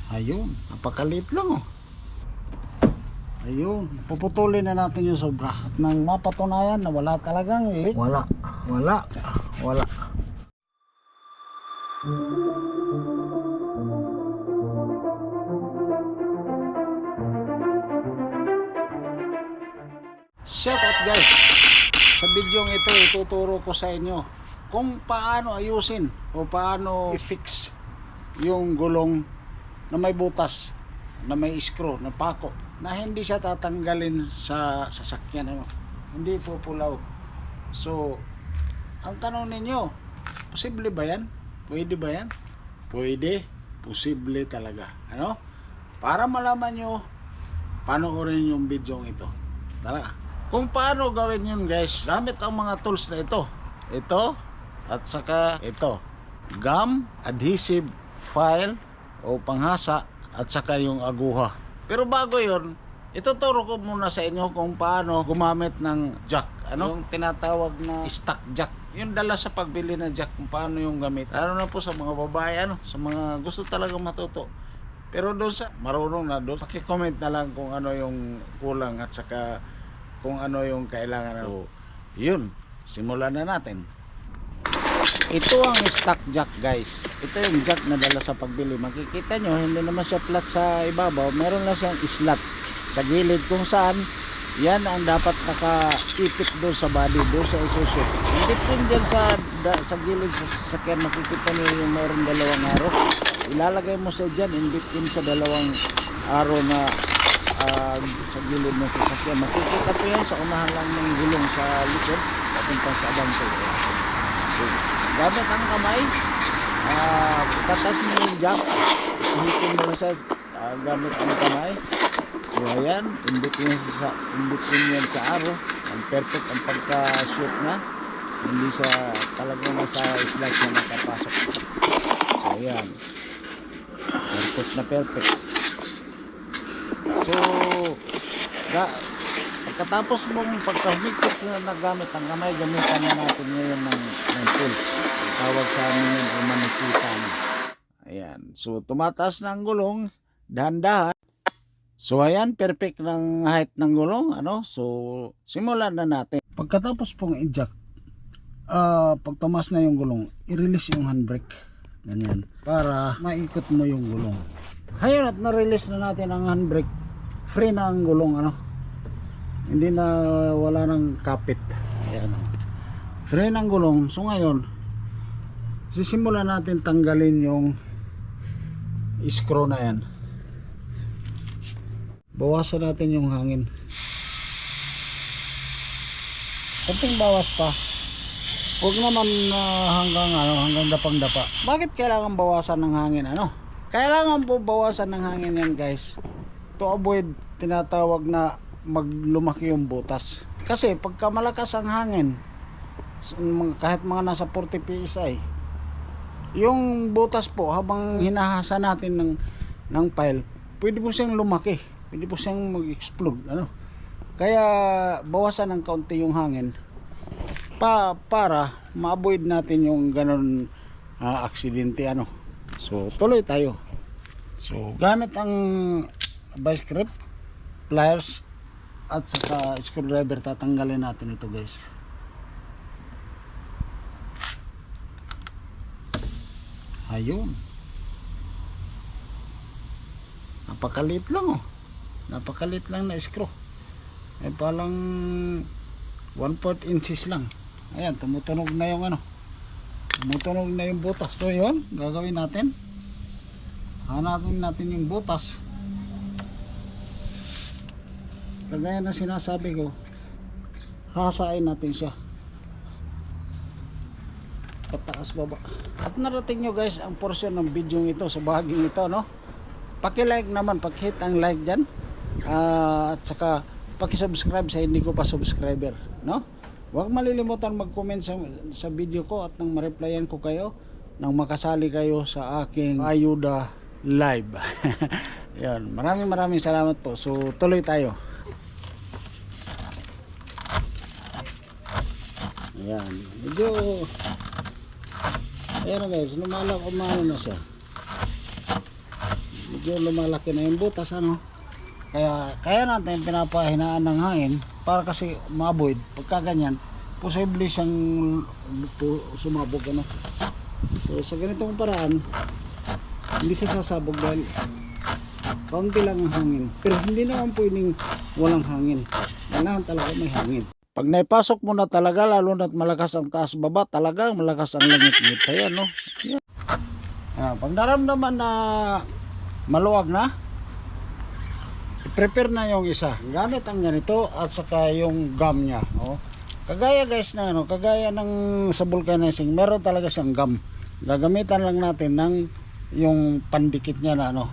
Ayun, napakalit lang oh. Ayun, puputulin na natin yung sobra. At nang mapatunayan na wala talagang leak. Wala. Shout out guys. Sa bidyong ito ituturo ko sa inyo kung paano ayusin o paano i-fix yung gulong na may butas, na may screw, na pako, na hindi siya tatanggalin sa sasakyan, ano? Hindi pupulaw. So, ang tanong ninyo, posible ba yan? Pwede ba yan? Pwede, posible talaga. Ano? Para malaman nyo, panoorin yung video ito. Talaga. Kung paano gawin yun guys, gamit ang mga tools na ito. Ito, at saka ito. Gum, adhesive, file, o panghasa, at saka yung aguha. Pero bago yun, ituturo ko muna sa inyo kung paano gumamit ng jack. Ano? Yung tinatawag na stock jack. Yung dala sa pagbili ng jack, kung paano yung gamit. Lalo na po sa mga babae, ano? Sa mga gusto talagang matuto. Pero doon sa marunong na doon, paki-comment na lang kung ano yung kulang at saka kung ano yung kailangan. So, yun, simulan na natin. Ito ang stock jack guys. Ito yung jack na dala sa pagbili. Makikita nyo, hindi naman siya flat sa ibabaw. Meron lang siyang slot sa gilid kung saan yan ang dapat nakaipit doon sa body, doon sa isusot. Hindi din dyan sa gilid sa sasakyan, makikita nyo yung mayroong dalawang araw. Ilalagay mo sa dyan, hindi din sa dalawang araw na sa gilid ng sasakyan. Makikita po yan sa unahan lang ng gulong sa likod papunta sa abante. So, gamit ang kamay, itatas mo yung jack, ihitin mo na siya gamit ang kamay. So ayan, in-between yan sa aro. Ang perfect ang pagka-shoot na, hindi siya talagang nasa slot na nakapasok. So ayan, perfect na perfect. So pagkatapos mong pagkahumigpit na gamit ang kamay, gamitan na natin ngayon ng tools. Tawag sa amin yun ay manikita na. Ayan, so tumataas na ang gulong, dahan-dahan. So ayan, perfect ng height ng gulong, ano? So simulan na natin. Pagkatapos pong i-jack, pag tumas na yung gulong, i-release yung handbrake. Ganyan, para maikot mo yung gulong. Hayun, at na-release na natin ang handbrake. Free na ang gulong, ano? Hindi na, wala nang kapit. Ayan, free na ang gulong. So ngayon, sisimulan natin tanggalin yung screw na yan. Bawasan natin yung hangin. Konting bawas pa. Huwag naman hanggang dapang-dapa. Bakit kailangan bawasan ng hangin, ano? Kailangan po bawasan ng hangin yan guys, to avoid tinatawag na maglumaki yung butas. Kasi pagka malakas ang hangin, kahit mga nasa 40 PSI, yung butas po habang hinahasa natin ng pile, pwede po siyang lumaki, pwede po siyang mag-explode, ano? Kaya bawasan ng kaunti yung hangin para ma-avoid natin yung ganon aksidente, ano. So tuloy tayo. So gamit ang vice grip, pliers, at saka screwdriver, tatanggalin natin ito guys. Ayun, napakalit lang oh. Napakalit lang na screw. Ay palang 1/4 inches lang. Ayan, tumutunog na yung ano, tumutunog na yung butas. So yun, gagawin natin, hanapin natin yung butas. Kagaya na sinasabi ko, hasain natin siya pataas baba. At narating nyo guys ang portion ng video ito sa bahaging ito, no? Paki-like naman, paki-hit ang like dyan, at saka paki-subscribe sa hindi ko pa subscriber, no? Huwag malilimutan mag-comment sa video ko at nang ma-replyan ko kayo nang makasali kayo sa aking ayuda live. Yan, maraming salamat po. So tuloy tayo. Ayan, medyo ayan guys, umano na siya. Medyo medyo lumalaki na yung butas, ano. Kaya natin pinapahinaan ng hangin para kasi ma-avoid pagka ganyan, posible siyang sumabog, ano. So sa ganitong paraan, hindi siya sasabog dahil kaunti lang ang hangin. Pero hindi naman pwedeng walang hangin. Kailangan talaga may hangin. Pag naipasok mo na talaga, lalo na't malakas ang taas baba, talagang malakas ang langit-ngit. Ayan, no? Ayan. Pag naramdaman na maluwag na, i-prepare na yung isa. Gamit ang ganito at saka yung gum niya. Oh. Kagaya guys na ano, kagaya ng sa vulcanizing, meron talaga siyang gum. Gagamitan lang natin ng yung pandikit niya na ano,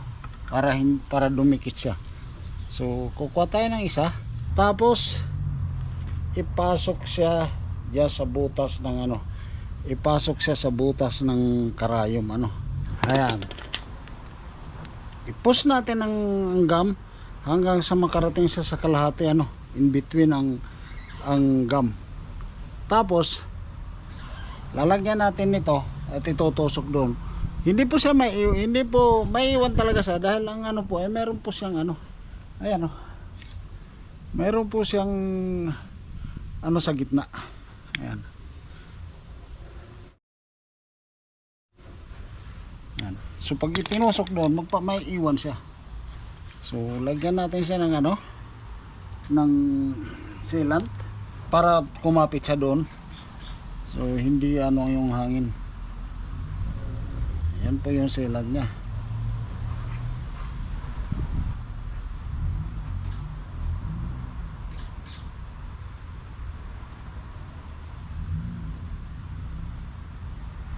para dumikit siya. So kukuha tayo ng isa, tapos ipasok siya diyan sa butas ng ano, ipasok siya sa butas ng karayom, ano. Ayan, i-push natin ang gum hanggang sa makarating siya sa kalahati, ano, in between ang gum. Tapos lalagyan natin nito at itutusok doon. Hindi po siya hindi po maiiwan talaga siya dahil ang ano po, meron po siyang ano, ayan, oh, meron po siyang ano sa gitna. Ayan. Ayan. So pag itinusok doon, may iwan siya. So lagyan natin siya ng ano, ng sealant para kumapit siya doon. So hindi ano yung hangin. Yan po yung sealant niya.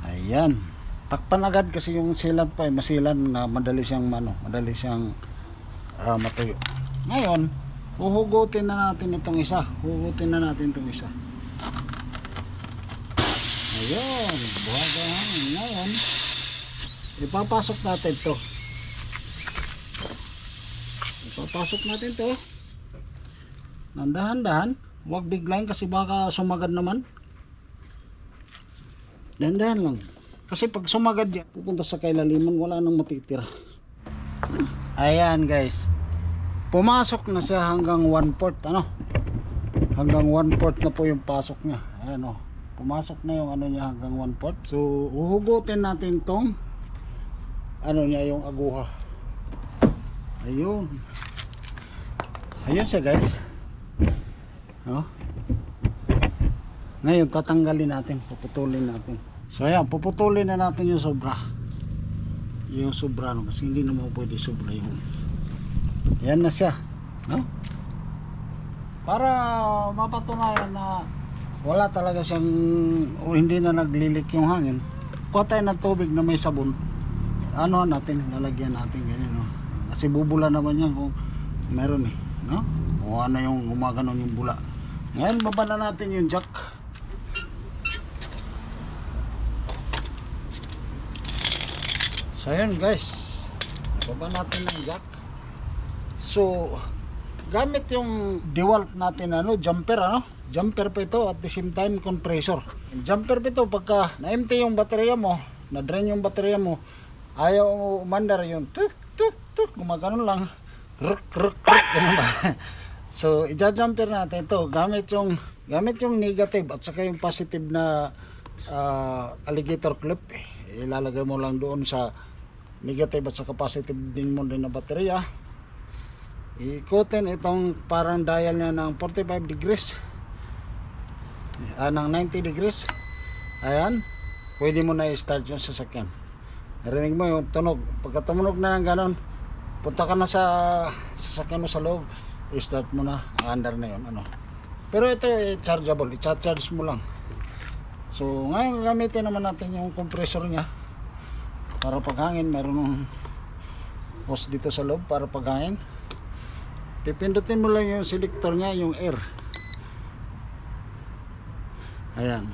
Ayan. Takpan agad kasi yung sealant pa ay masilan na madali siyang matuyo. Ngayon, huhugutin na natin itong isa. Ayun, buhat ang hangin. Ngayon, ipapasok natin to. Nang dahan-dahan, huwag biglayin kasi baka sumagad naman. Dahan-dahan lang. Kasi pag sumagad yan, pupunta sa kailaliman, wala nang matitira. Ayan guys, pumasok na siya hanggang 1/4, ano, hanggang 1/4 na po yung pasok niya. Ayan, oh, pumasok na yung ano niya hanggang 1/4. So uhugutin natin tong ano niya, yung aguha. Ayun siya guys, no? Ngayon tatanggalin natin, puputulin natin. So ayan, puputulin na natin yung sobra, no? Kasi hindi naman pwede sobra yung, yan na siya, no? Para mapatunayan na wala talaga siyang, o hindi na naglilik yung hangin, kuha tayo ng tubig na may sabon, ano natin, lalagyan natin ganyan, no? Kasi bubula naman yan kung meron, no? O ano yung gumaganon yung bula. Ngayon baba na natin yung jack. So ayan guys, baba natin ng jack. So gamit yung DeWalt natin ano, jumper, ano, jumper pa ito, at the same time compressor. Jumper pa ito, pagka na-empty yung baterya mo, na-drain yung baterya mo, ayaw umandar yung tuk tuk tuk, gumagano lang, ruk ruk ruk, ganun ba. So i-jumper natin ito gamit yung negative at saka yung positive na alligator clip. Ilalagay mo lang doon sa negative at saka positive din mo din na baterya. Ikutin itong parang dial niya ng 45 degrees, ng 90 degrees. Ayan, pwede mo na i-start yung sasakyan. Narinig mo yung tunog. Pagka tumunog na ng ganon, punta ka na sa sasakyan mo sa loob, i-start mo na, under na yun, ano. Pero ito chargeable, i-charge mo lang. So ngayon gamitin naman natin yung compressor nya para paghangin. Meron ng hose dito sa loob para paghangin. Pipindutin mo lang yung selector nya, yung air. Ayan,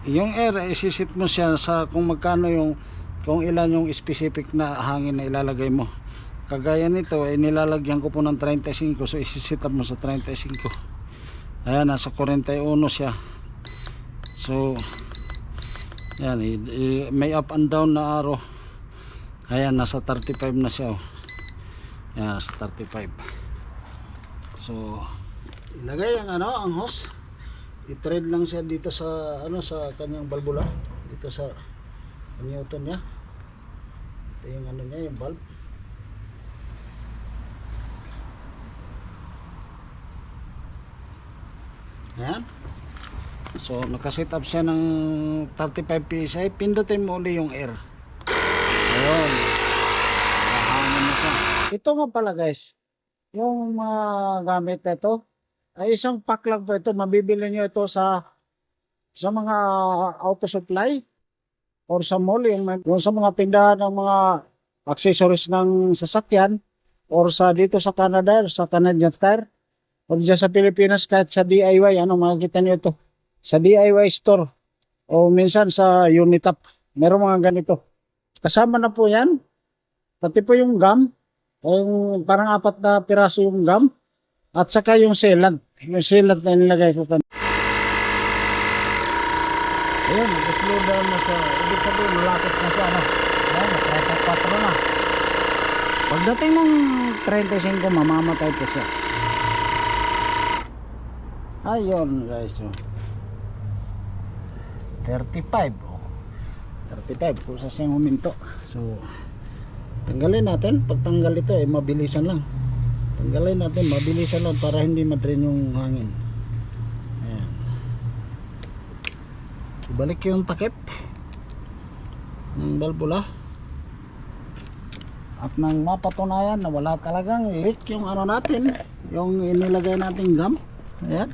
yung air, isisit mo siya sa kung magkano yung, kung ilan yung specific na hangin na ilalagay mo. Kagaya nito ay nilalagyan ko po ng 35, so isisit up mo sa 35. Ayan, nasa 41 siya. So yan, may up and down na arrow. Ayan, nasa 35 na siya, oh. Ayan, nasa 35. So ilagay ang ang hose, i-thread lang siya dito sa sa kanyang balbula, dito sa Newton niya. Ito yung niya, yung valve. Ayan. So nakaset up siya ng 35 PSI. Pindutin mo uli yung air. Ayun, hangin na siya. Ito nga pala guys, yung mga gamit na ito ay isang pack lang po ito. Mabibili nyo ito sa mga auto supply or sa mall, yung sa mga tindahan ng mga accessories ng sasakyan, or sa dito sa Canada, sa Canadian Tire, or dyan sa Pilipinas kahit sa DIY, makikita nyo ito sa DIY store o minsan sa Unitap, meron mga ganito. Kasama na po yan, pati po yung gum, yung parang 4 na piraso yung gum, at saka yung sealant na nilagay ko. Ayun, nag-slow down na siya. Ibig sabihin, malapit na siya, Ayun, 34 na. Pagdating ng 35, mamamatay po siya. Ayun, guys. 35. 35, kusa siyang huminto. So, tanggalin natin. Pagtanggal ito, mabilisan lang. Tanggalin natin, mabilisan lang para hindi ma-drain yung hangin. Ibalik yung takip ng balbula at nang mapatunayan na wala talagang leak yung natin, yung inilagay natin gum. Ayan,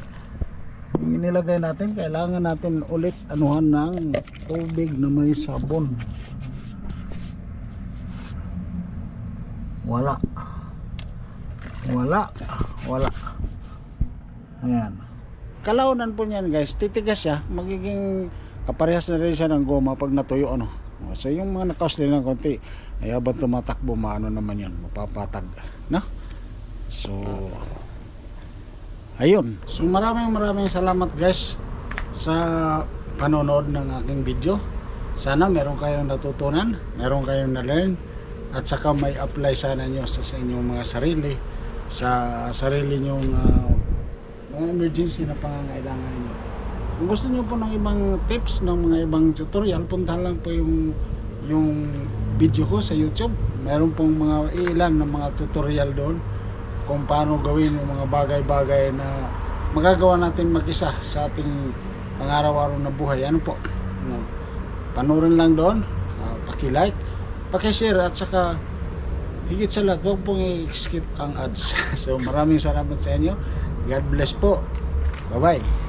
yung inilagay natin, kailangan natin ulit anuhan ng tubig na may sabon. Wala. Ayan, kalaunan po niyan guys, titigas siya, magiging kaparehas na rin siya ng goma pag natuyo So yung mga nakausli ng konti, ay habang tumatakbo, naman yun, mapapatag, So ayun, so maraming salamat guys sa panonood ng aking video. Sana meron kayong natutunan, meron kayong na-learn, at saka may apply sana nyo sa inyong mga sarili, sa sarili nyong mga emergency na pangangailangan niyo. Kung gusto niyo po ng ibang tips, ng mga ibang tutorial, puntahan lang po yung video ko sa YouTube. Meron pong mga ilan ng mga tutorial doon kung paano gawin yung mga bagay-bagay na magagawa natin mag-isa sa ating pang-araw-araw na buhay. Panoorin lang doon, paki-like, paki-share, at saka higit sa lahat, huwag pong i-skip ang ads. So maraming salamat sa inyo. God bless po. Bye-bye.